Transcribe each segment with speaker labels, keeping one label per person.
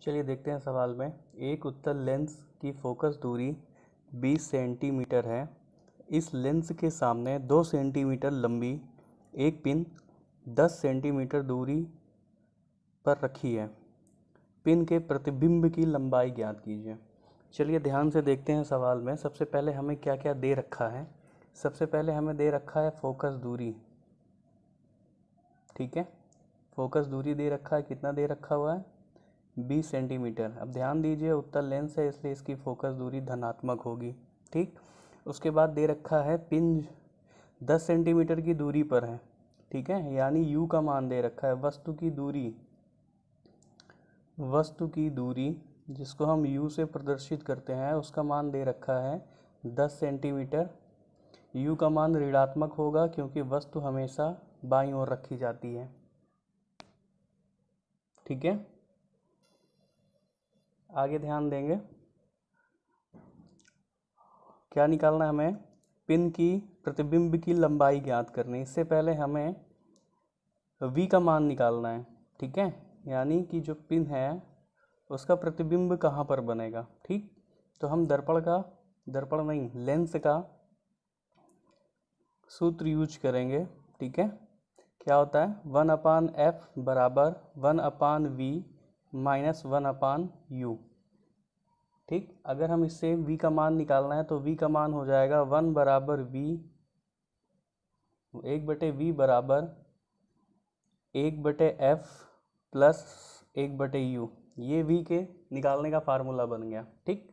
Speaker 1: चलिए देखते हैं सवाल में। एक उत्तल लेंस की फोकस दूरी 20 सेंटीमीटर है। इस लेंस के सामने 2 सेंटीमीटर लंबी एक पिन 10 सेंटीमीटर दूरी पर रखी है। पिन के प्रतिबिंब की लंबाई ज्ञात कीजिए। चलिए ध्यान से देखते हैं सवाल में। सबसे पहले हमें क्या क्या दे रखा है। सबसे पहले हमें दे रखा है फोकस दूरी, ठीक है। फोकस दूरी दे रखा है, कितना दे रखा हुआ है, 20 सेंटीमीटर। अब ध्यान दीजिए उत्तल लेंस है इसलिए इसकी फोकस दूरी धनात्मक होगी, ठीक। उसके बाद दे रखा है पिन 10 सेंटीमीटर की दूरी पर है, ठीक है, यानी u का मान दे रखा है। वस्तु की दूरी जिसको हम u से प्रदर्शित करते हैं उसका मान दे रखा है 10 सेंटीमीटर। u का मान ऋणात्मक होगा क्योंकि वस्तु हमेशा बाईं ओर रखी जाती है, ठीक है। आगे ध्यान देंगे, क्या निकालना है हमें, पिन की प्रतिबिंब की लंबाई ज्ञात करनी। इससे पहले हमें v का मान निकालना है, ठीक है, यानी कि जो पिन है उसका प्रतिबिंब कहाँ पर बनेगा, ठीक। तो हम लेंस का सूत्र यूज करेंगे, ठीक है। क्या होता है, 1/f बराबर 1/v माइनस 1/u, ठीक। अगर हम इससे v का मान निकालना है तो v का मान हो जाएगा 1 बराबर v 1/v बराबर 1/f प्लस 1/u। ये v के निकालने का फार्मूला बन गया, ठीक।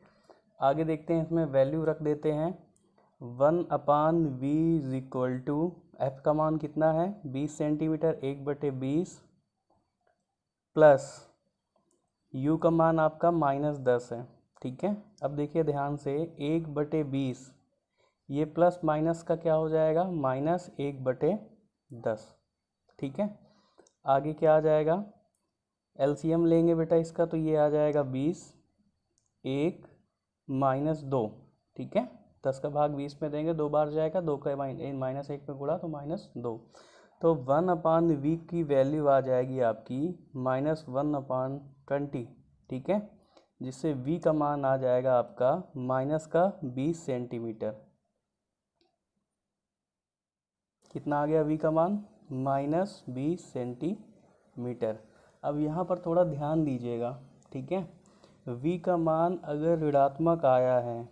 Speaker 1: आगे देखते हैं, इसमें वैल्यू रख देते हैं। 1/v is equal to f का मान कितना है 20 सेंटीमीटर 1/20 प्लस u का मान आपका -10 है, ठीक है। अब देखिए ध्यान से 1/20 ये प्लस माइनस का क्या हो जाएगा, -1/10, ठीक है। आगे क्या आ जाएगा, एलसीएम लेंगे बेटा इसका तो ये आ जाएगा 20 1 -2, ठीक है। 10 का भाग 20 में देंगे 2 बार जाएगा, 2 का -1 में गुणा तो -2। तो 1/v की वैल्यू आ जाएगी आपकी -1/20, ठीक है, जिससे v का मान आ जाएगा आपका -20 सेंटीमीटर। कितना आ गया v का मान, -20 सेंटीमीटर। अब यहाँ पर थोड़ा ध्यान दीजिएगा, ठीक है। v का मान अगर ऋणात्मक आया है,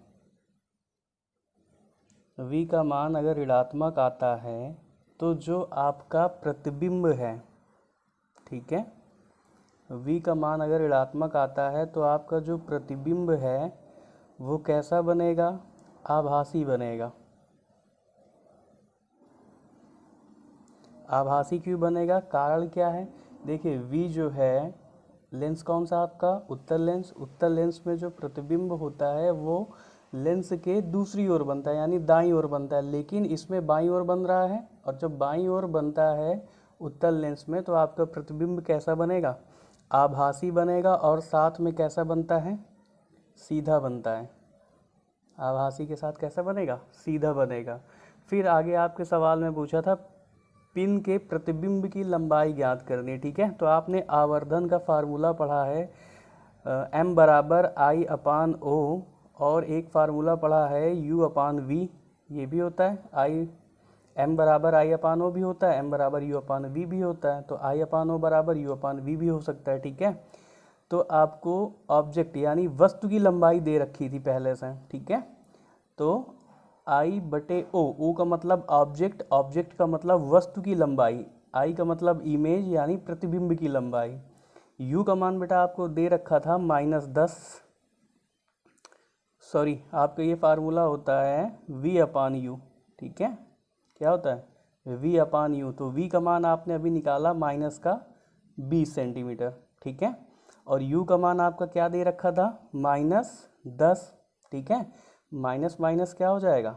Speaker 1: v का मान अगर ऋणात्मक आता है तो जो आपका प्रतिबिंब है, ठीक है, v का मान अगर ऋणात्मक आता है तो आपका जो प्रतिबिंब है वो कैसा बनेगा, आभासी बनेगा। आभासी क्यों बनेगा, कारण क्या है, देखिए v जो है लेंस कौन सा आपका, उत्तल लेंस। उत्तल लेंस में जो प्रतिबिंब होता है वो लेंस के दूसरी ओर बनता है यानी दाईं ओर बनता है, लेकिन इसमें बाईं ओर बन रहा है। और जब बाईं ओर बनता है उत्तल लेंस में तो आपका प्रतिबिंब कैसा बनेगा, आभासी बनेगा। और साथ में कैसा बनता है, सीधा बनता है। आभासी के साथ कैसा बनेगा, सीधा बनेगा। फिर आगे आपके सवाल में पूछा था पिन के प्रतिबिंब की लंबाई ज्ञात करनी, ठीक है। तो आपने आवर्धन का फार्मूला पढ़ा है m बराबर I/O, और एक फार्मूला पढ़ा है U/V, ये भी होता है m बराबर I/O भी होता है, m बराबर U/V भी होता है, तो I/O बराबर U/V भी हो सकता है, ठीक है। तो आपको ऑब्जेक्ट यानी वस्तु की लंबाई दे रखी थी पहले से, ठीक है। तो I/O, O का मतलब ऑब्जेक्ट, ऑब्जेक्ट का मतलब वस्तु की लंबाई, I का मतलब इमेज यानी प्रतिबिंब की लंबाई। U का मान बेटा आपको दे रखा था -10, सॉरी आपका ये फार्मूला होता है V/U, ठीक है। क्या होता है, V/U। तो V का मान आपने अभी निकाला -20 सेंटीमीटर, ठीक है। और U का मान आपका क्या दे रखा था, -10, ठीक है। माइनस माइनस क्या हो जाएगा,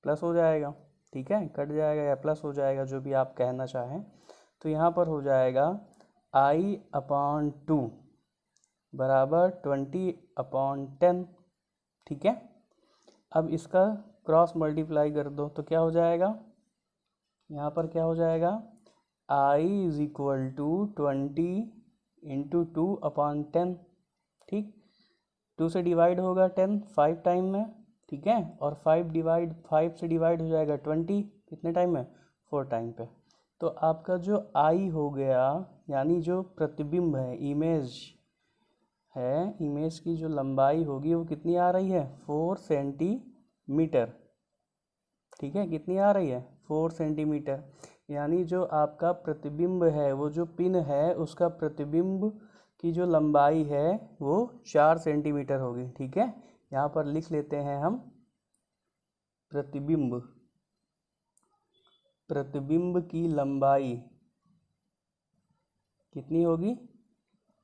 Speaker 1: प्लस हो जाएगा, ठीक है, कट जाएगा या प्लस हो जाएगा, जो भी आप कहना चाहें। तो यहाँ पर हो जाएगा I/2 बराबर 20/10, ठीक है। अब इसका क्रॉस मल्टीप्लाई कर दो तो क्या हो जाएगा, यहाँ पर क्या हो जाएगा, I = 20 इंटू 2/10, ठीक। 2 से डिवाइड होगा 10 5 टाइम में, ठीक है, और 5 से डिवाइड हो जाएगा 20 कितने टाइम में, 4 टाइम पे। तो आपका जो आई हो गया, यानी जो प्रतिबिंब है, इमेज है, इमेज की जो लंबाई होगी वो कितनी आ रही है, 4 सेंटीमीटर, ठीक है, कितनी आ रही है, 4 सेंटीमीटर। यानी जो आपका प्रतिबिंब है, वो जो पिन है उसका प्रतिबिंब की जो लंबाई है वो 4 सेंटीमीटर होगी, ठीक है। यहाँ पर लिख लेते हैं हम प्रतिबिंब की लंबाई कितनी होगी,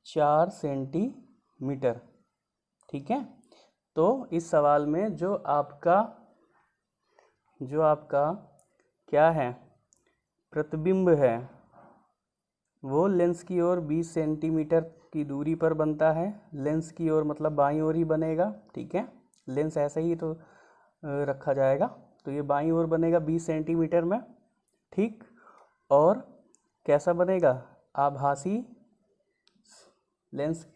Speaker 1: 4 सेंटीमीटर, ठीक है। तो इस सवाल में जो आपका क्या है, प्रतिबिंब है, वो लेंस की ओर 20 सेंटीमीटर की दूरी पर बनता है। लेंस की ओर मतलब बाईं ओर ही बनेगा, ठीक है, लेंस ऐसे ही तो रखा जाएगा, तो ये बाईं ओर बनेगा 20 सेंटीमीटर में, ठीक। और कैसा बनेगा, आभासी लेंस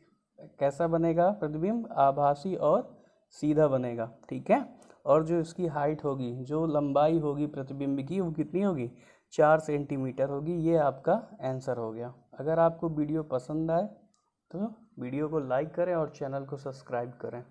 Speaker 1: कैसा बनेगा, प्रतिबिंब आभासी और सीधा बनेगा, ठीक है। और जो इसकी हाइट होगी, जो लंबाई होगी प्रतिबिंब की, वो कितनी होगी, 4 सेंटीमीटर होगी। ये आपका आंसर हो गया। अगर आपको वीडियो पसंद आए तो वीडियो को लाइक करें और चैनल को सब्सक्राइब करें।